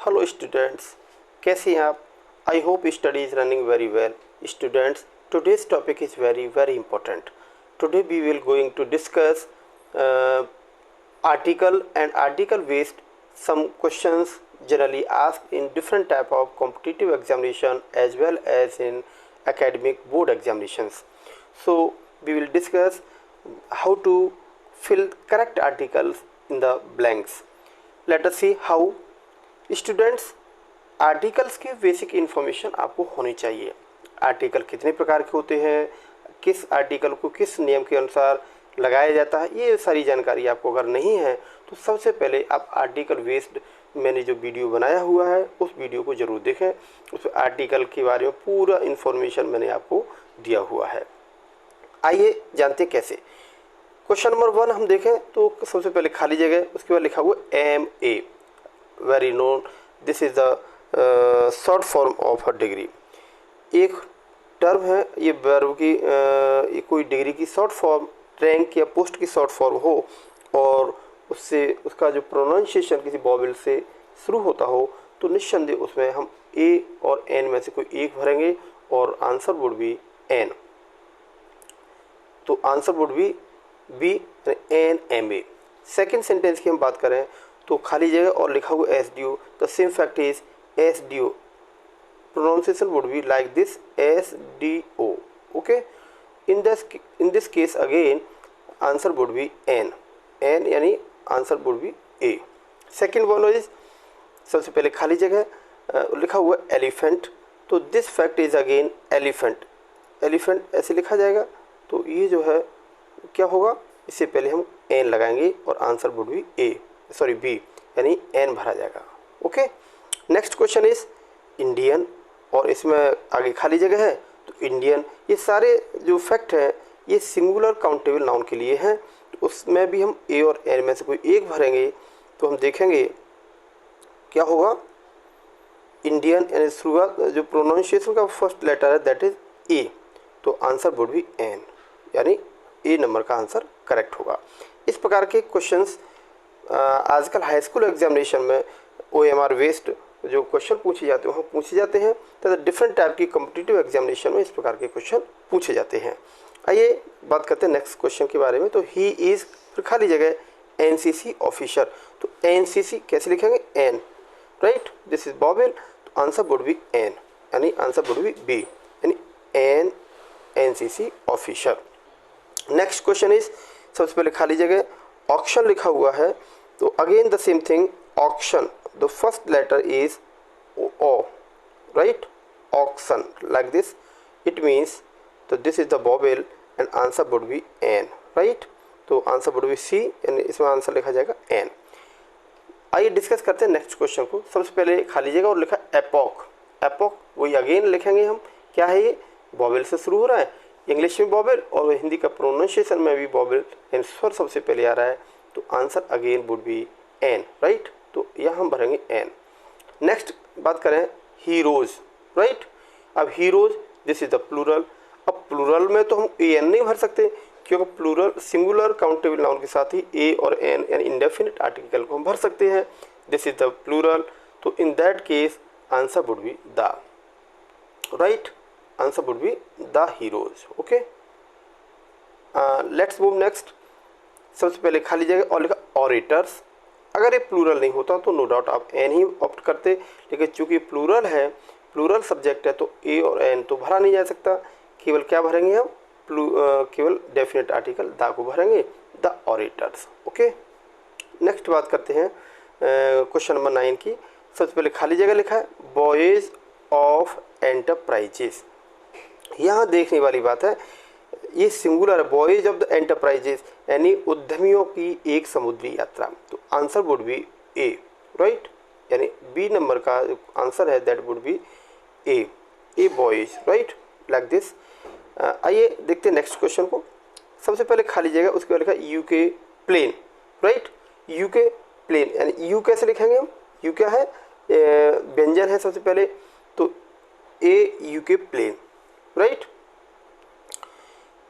Hello students, कैसे हैं आप? I hope study is running very well. Students, today's topic is very important. Today we will going to discuss article and article based some questions generally asked in different type of competitive examination as well as in academic board examinations. So we will discuss how to fill correct articles in the blanks. Let us see how. Students, articles की basic information आपको होनी चाहिए. Article कितने प्रकार के होते हैं, किस आर्टिकल को किस नियम के अनुसार लगाया जाता है, ये सारी जानकारी आपको अगर नहीं है तो सबसे पहले आप आर्टिकल बेस्ड मैंने जो वीडियो बनाया हुआ है उस वीडियो को ज़रूर देखें. उस आर्टिकल के बारे में पूरा इन्फॉर्मेशन मैंने आपको दिया हुआ है. आइए जानते हैं कैसे. क्वेश्चन नंबर 1 हम देखें तो सबसे पहले खाली जगह, उसके बाद लिखा हुआ MA, very known. This is the short form of a degree. एक टर्म है, ये वर्ब की ये कोई डिग्री की शॉर्ट फॉर्म, रैंक या पोस्ट की शॉर्ट फॉर्म हो और उससे उसका जो प्रोनाउंसिएशन किसी वॉवेल से शुरू होता हो तो निस्संदेह उसमें हम A और N में से कोई एक भरेंगे और आंसर वुड बी N. तो answer would be B, NMA. Second sentence की हम बात करें तो खाली जगह और लिखा हुआ SDO. The same fact is SDO. Pronunciation would be like this, SDO. Okay. In this case again answer would be N यानी answer would B A. Second one is सबसे पहले खाली जगह लिखा हुआ एलिफेंट. तो this fact is again elephant. Elephant ऐसे लिखा जाएगा तो ये जो है क्या होगा, इससे पहले हम N लगाएंगे और आंसर वुड बी B यानी N भरा जाएगा. Okay. Next question is Indian और इसमें आगे खाली जगह है तो इंडियन. ये सारे जो फैक्ट हैं ये सिंगुलर काउंटेबल नाउन के लिए हैं. तो उसमें भी हम A और N में से कोई एक भरेंगे तो हम देखेंगे क्या होगा. इंडियन यानी शुरुआत जो प्रोनाउंसिएशन का फर्स्ट लेटर है दैट इज A. तो आंसर वुड बी N यानी A नंबर का आंसर करेक्ट होगा. इस प्रकार के क्वेश्चंस आजकल हाई स्कूल एग्जामिनेशन में OMR बेस्ड जो क्वेश्चन पूछे जाते हैं वहाँ पूछे जाते हैं तथा डिफरेंट टाइप की कॉम्पिटिटिव एग्जामिनेशन में इस प्रकार के क्वेश्चन पूछे जाते हैं. आइए बात करते हैं नेक्स्ट क्वेश्चन के बारे में. तो ही इज़ फिर खाली जगह NCC ऑफिसर. तो NCC कैसे लिखेंगे, N, right. This is vowel. तो आंसर वुड बी N यानी आंसर वुड बी B यानी N, NCC officer. Next question is सबसे पहले खाली जगह ऑक्शन लिखा हुआ है. तो again the same thing, auction, the first letter is O, right. Auction like this it means. तो this is the vowel and answer would be N, right. तो आंसर वुड बी C यानी इसमें answer लिखा जाएगा N. आइए discuss करते हैं next question को. सबसे पहले खाली जगह और लिखा एपोक. एपोक वही अगेन लिखेंगे हम. क्या है ये, वोवेल से शुरू हो रहा है. इंग्लिश में वोवेल और हिंदी का प्रोनाउंसिएशन में भी वोवेल यानी स्वर सबसे पहले आ रहा है. तो answer again would be N, right. तो यहाँ हम भरेंगे N. नेक्स्ट बात करें हीरोज, राइट. अब heroes this is the plural. अब प्लूरल में तो हम AN नहीं भर सकते क्योंकि प्लूरल सिंगुलर काउंटेबल नाउन के साथ ही A और N यानी इंडेफिनिट आर्टिकल को हम भर सकते हैं. This is the plural. तो in that case answer would be the, right. Answer would be the heroes. Okay. Let's move next. सबसे पहले खाली जगह और लिखा ऑरेटर्स. अगर ये प्लूरल नहीं होता तो नो डाउट आप N ही ऑप्ट करते, लेकिन चूंकि प्लूरल है, प्लूरल सब्जेक्ट है तो A और N तो भरा नहीं जा सकता. केवल क्या भरेंगे हम, केवल डेफिनेट आर्टिकल द को भरेंगे, द ऑरेटर्स. ओके. नेक्स्ट बात करते हैं क्वेश्चन नंबर 9 की. सबसे पहले खाली जगह लिखा है बॉयज ऑफ एंटरप्राइजेस. यहाँ देखने वाली बात है, ये सिंगुलर है, बॉयज ऑफ द एंटरप्राइजेस यानी उद्यमियों की एक समुद्री यात्रा. तो answer would B A, right. यानी B नंबर का आंसर है that would be A boys, right, like this. आइए देखते हैं नेक्स्ट क्वेश्चन को. सबसे पहले खाली जगह, उसके बाद लिखा UK plane, right. UK plane यानी U कैसे लिखेंगे हम, U क्या है, व्यंजन है सबसे पहले. तो A UK प्लेन, राइट.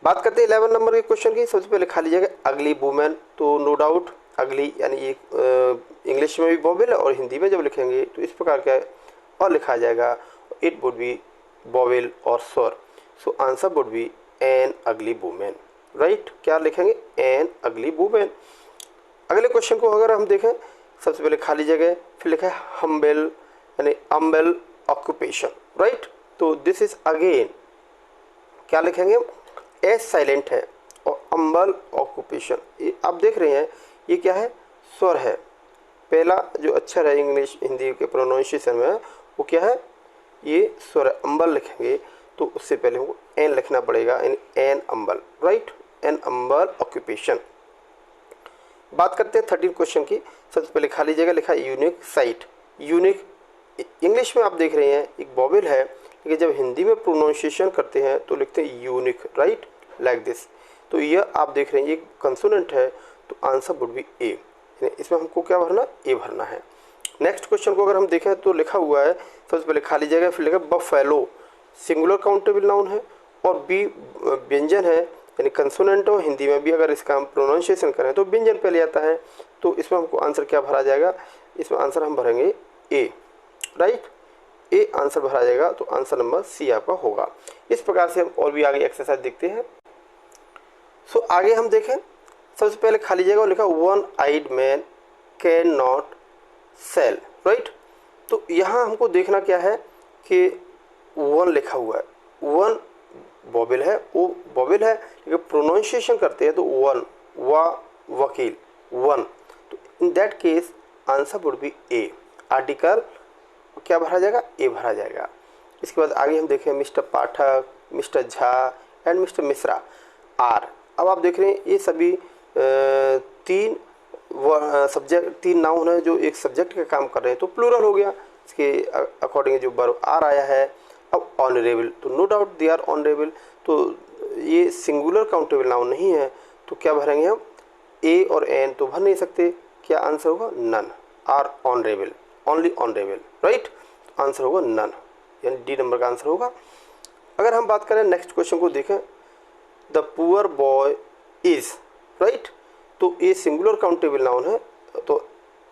बात करते हैं 11 नंबर के क्वेश्चन की. सबसे पहले खाली जगह अगली वुमेन. तो नो डाउट अगली, यानी ये इंग्लिश में भी वोवेल है और हिंदी में जब लिखेंगे तो इस प्रकार का और लिखा जाएगा, इट वुड बी वोवेल और स्वर। So answer would B N अगली वुमेन, राइट। क्या लिखेंगे? एन अगली वुमेन। अगले क्वेश्चन को अगर हम देखें, सबसे पहले खाली जगह, फिर लिखा है हम्बल यानी अम्बल ऑक्यूपेशन, राइट। तो दिस इज अगेन क्या लिखेंगे? एस साइलेंट है और अम्बल ऑक्यूपेशन, ये आप देख रहे हैं ये क्या है? स्वर है। पहला जो अक्षर है इंग्लिश हिंदी के प्रोनाउंसिएशन में वो क्या है? ये स्वर है। अम्बल लिखेंगे तो उससे पहले हमको एन लिखना पड़ेगा, एन अम्बल, राइट। एन अम्बल ऑक्यूपेशन। बात करते हैं 13 क्वेश्चन की। सबसे पहले खाली जगह लिखा है यूनिक साइट। यूनिक इंग्लिश में आप देख रहे हैं एक वोवेल है, लेकिन जब हिंदी में प्रोनाउंसिएशन करते हैं तो लिखते हैं यूनिक, राइट, लाइक दिस। तो यह आप देख रहे हैं ये कंसोनेंट है, तो आंसर वुड बी ए। इसमें हमको क्या भरना? ए भरना है। नेक्स्ट क्वेश्चन को अगर हम देखें तो लिखा हुआ है सबसे पहले खाली जगह, फिर लिखा बफेलो, सिंगुलर काउंटेबल नाउन है और बी व्यंजन है यानी कंसोनेंट हो। हिंदी में भी अगर इसका हम प्रोनाउंसिएशन करें तो व्यंजन पहले आता है, तो इसमें हमको आंसर क्या भरा जाएगा? इसमें आंसर हम भरेंगे ए, राइट। ए आंसर भरा जाएगा, तो आंसर नंबर सी आपका होगा। इस प्रकार से हम और भी आगे एक्सरसाइज देखते हैं। सो आगे हम देखें, सबसे पहले खाली जगह लिखा one eyed man can not sell, right. तो यहाँ हमको देखना क्या है कि वन लिखा हुआ है, वन वोवेल है, वो वोवेल है लेकिन प्रोनाउंसिएशन करते हैं तो वन, वा वकील, वन। तो in that case answer would be A. Article क्या भरा जाएगा? ए भरा जाएगा। इसके बाद आगे हम देखें mister Pathak, mister Jha and mister Mishra are. अब आप देख रहे हैं ये सभी तीन सब्जेक्ट, तीन नाउन है जो एक सब्जेक्ट का काम कर रहे हैं, तो प्लूरल हो गया। इसके अकॉर्डिंग जो वर्ब आर आया है। अब ऑनरेबल, तो no doubt they are honourable, तो ये सिंगुलर काउंटेबल नाउन नहीं है, तो क्या भरेंगे हम? ए और एन तो भर नहीं सकते, क्या आंसर होगा? None. Are honourable, only honourable, right. Answer होगा नन, यानी डी नंबर का आंसर होगा। अगर हम बात करें नेक्स्ट क्वेश्चन को देखें, the poor boy is, right. तो ये सिंगुलर काउंटेबल नाउन है, तो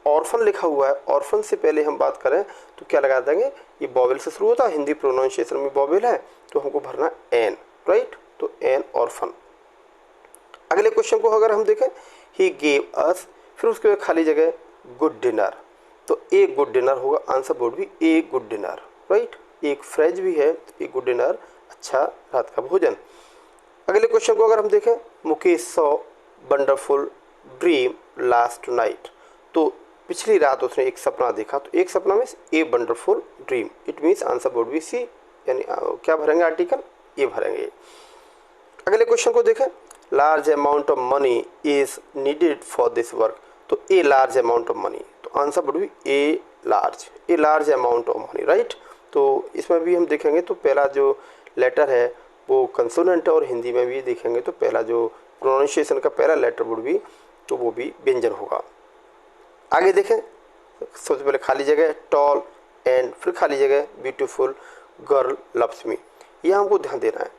ऑर्फन लिखा हुआ है। ऑर्फन से पहले हम बात करें तो क्या लगा देंगे? ये वोवेल से शुरू होता है, हिंदी प्रोनाउंसिएशन में वोवेल है, तो हमको भरना एन, राइट। तो एन ऑर्फन। अगले क्वेश्चन को अगर हम देखें, ही गेव अस, फिर उसके बाद खाली जगह गुड डिनर, तो ए गुड डिनर होगा। Answer would be a good dinner, right. एक फ्रेज भी है, ए गुड डिनर, अच्छा रात का भोजन। अगले क्वेश्चन को अगर हम देखें, Mukesh saw wonderful dream last night, तो पिछली रात उसने एक सपना देखा, तो एक सपना में a wonderful dream, it means answer would be C, यानी क्या भरेंगे? आर्टिकल ए भरेंगे। अगले क्वेश्चन को देखें, large amount of money is needed for this work, तो a large amount of money, तो answer would be a large amount of money, right. तो इसमें भी हम देखेंगे तो पहला जो लेटर है वो कंसोनेंट है और हिंदी में भी देखेंगे तो पहला जो प्रोनाउंसिएशन का पहला लेटर वुड भी, तो वो भी व्यंजन होगा। आगे देखें, सबसे पहले खाली जगह टॉल एंड, फिर खाली जगह ब्यूटीफुल गर्ल लव्स मी, ये हमको ध्यान देना है।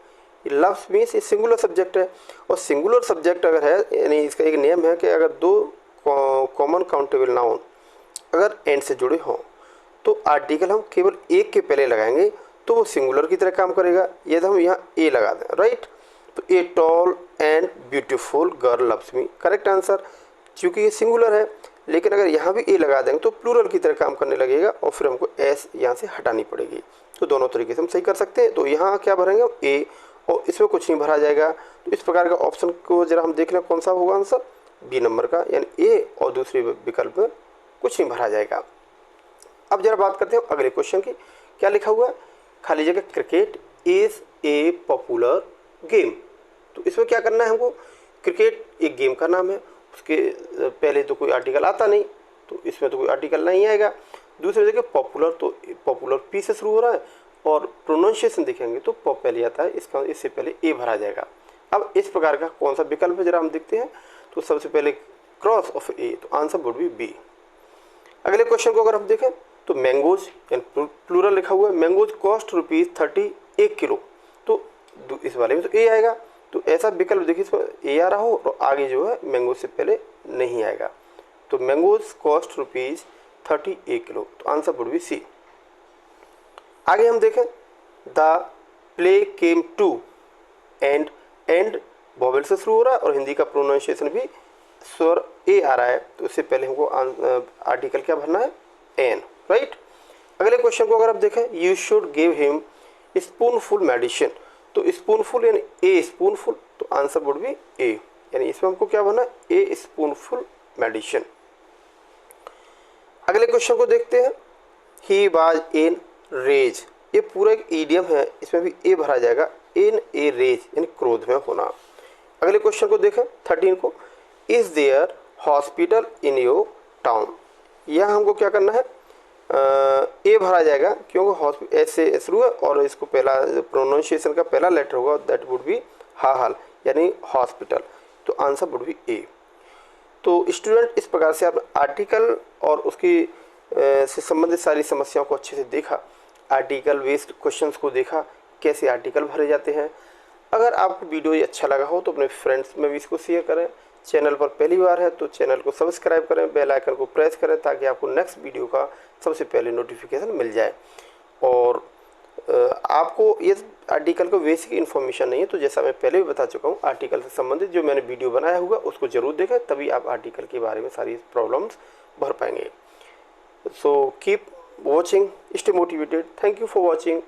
ये लव्स मी से सिंगुलर सब्जेक्ट है, और सिंगुलर सब्जेक्ट अगर है यानी इसका एक नियम है कि अगर दो कॉमन काउंटेबल नाउन अगर एंड से जुड़े हों तो आर्टिकल हम केवल एक के पहले लगाएंगे तो वो सिंगुलर की तरह काम करेगा। यदि हम यहाँ ए लगा दें, राइट, तो a tall and beautiful girl loves me, correct answer. क्योंकि ये सिंगुलर है, लेकिन अगर यहाँ भी ए लगा देंगे तो प्लूरल की तरह काम करने लगेगा और फिर हमको एस यहाँ से हटानी पड़ेगी। तो दोनों तरीके से हम सही कर सकते हैं। तो यहाँ क्या भरेंगे? ए, और इसमें कुछ नहीं भरा जाएगा। तो इस प्रकार का ऑप्शन को जरा हम देख लें कौन सा होगा आंसर, बी नंबर का, यानी ए और दूसरे विकल्प में कुछ नहीं भरा जाएगा। अब जरा बात करते हैं अगले क्वेश्चन की। क्या लिखा हुआ है? खाली जगह cricket is a popular game, तो इसमें क्या करना है हमको? क्रिकेट एक गेम का नाम है, उसके पहले तो कोई आर्टिकल आता नहीं, तो इसमें तो कोई आर्टिकल नहीं आएगा। दूसरी जगह पॉपुलर, तो पॉपुलर पी से शुरू हो रहा है, और प्रोनाउंसिएशन देखेंगे तो पॉप पहले आता है, इसका इससे पहले ए भरा जाएगा। अब इस प्रकार का कौन सा विकल्प है जरा हम देखते हैं। तो सबसे पहले क्रॉस ऑफ ए, तो आंसर वुड बी बी। अगले क्वेश्चन को अगर हम देखें तो मैंगोज यानी प्लूरल लिखा हुआ है, मैंगोज कॉस्ट ₹30 1 किलो, तो इस वाले में तो ए आएगा। तो ऐसा विकल्प देखिए, इसमें ए आ रहा हो और आगे जो है मैंगो से पहले नहीं आएगा। तो मैंगोज कॉस्ट ₹38 किलो, तो आंसर वुड बी सी। आगे हम देखें, the play came to end vowel से शुरू हो रहा है और हिंदी का प्रोनाउंसिएशन भी स्वर ए आ रहा है, तो उससे पहले हमको आर्टिकल क्या भरना है, एन, राइट। अगले क्वेश्चन को अगर आप देखें, you should give him spoonful medicine, तो स्पूनफुल यानी ए स्पूनफुल, तो आंसर वुड बी ए, यानी इसमें हमको क्या भरना है, ए स्पूनफुल मेडिसिन। अगले क्वेश्चन को देखते हैं, ही वाज इन रेज, ये पूरा एक ईडियम है, इसमें भी ए भरा जाएगा, इन ए रेज यानी क्रोध में होना। अगले क्वेश्चन को देखें 13 को, is there hospital in your town, यह हमको क्या करना है, ए भरा जाएगा क्योंकि एस से शुरू है और इसको पहला प्रोनाउंसिएशन का पहला लेटर होगा, दैट वुड बी हाल यानी हॉस्पिटल, तो आंसर वुड बी ए। तो स्टूडेंट, इस प्रकार से आप आर्टिकल और उसकी से संबंधित सारी समस्याओं को अच्छे से देखा, आर्टिकल बेस्ड क्वेश्चंस को देखा, कैसे आर्टिकल भरे जाते हैं। अगर आपको वीडियो ये अच्छा लगा हो तो अपने फ्रेंड्स में भी इसको शेयर करें। चैनल पर पहली बार है तो चैनल को सब्सक्राइब करें, बेल आइकन को प्रेस करें ताकि आपको नेक्स्ट वीडियो का सबसे पहले नोटिफिकेशन मिल जाए। और आपको ये आर्टिकल का बेसिक इन्फॉर्मेशन नहीं है तो जैसा मैं पहले भी बता चुका हूँ, आर्टिकल से संबंधित जो मैंने वीडियो बनाया होगा उसको जरूर देखें, तभी आप आर्टिकल के बारे में सारी प्रॉब्लम्स भर पाएंगे। So keep watching, stay motivated, thank you for watching.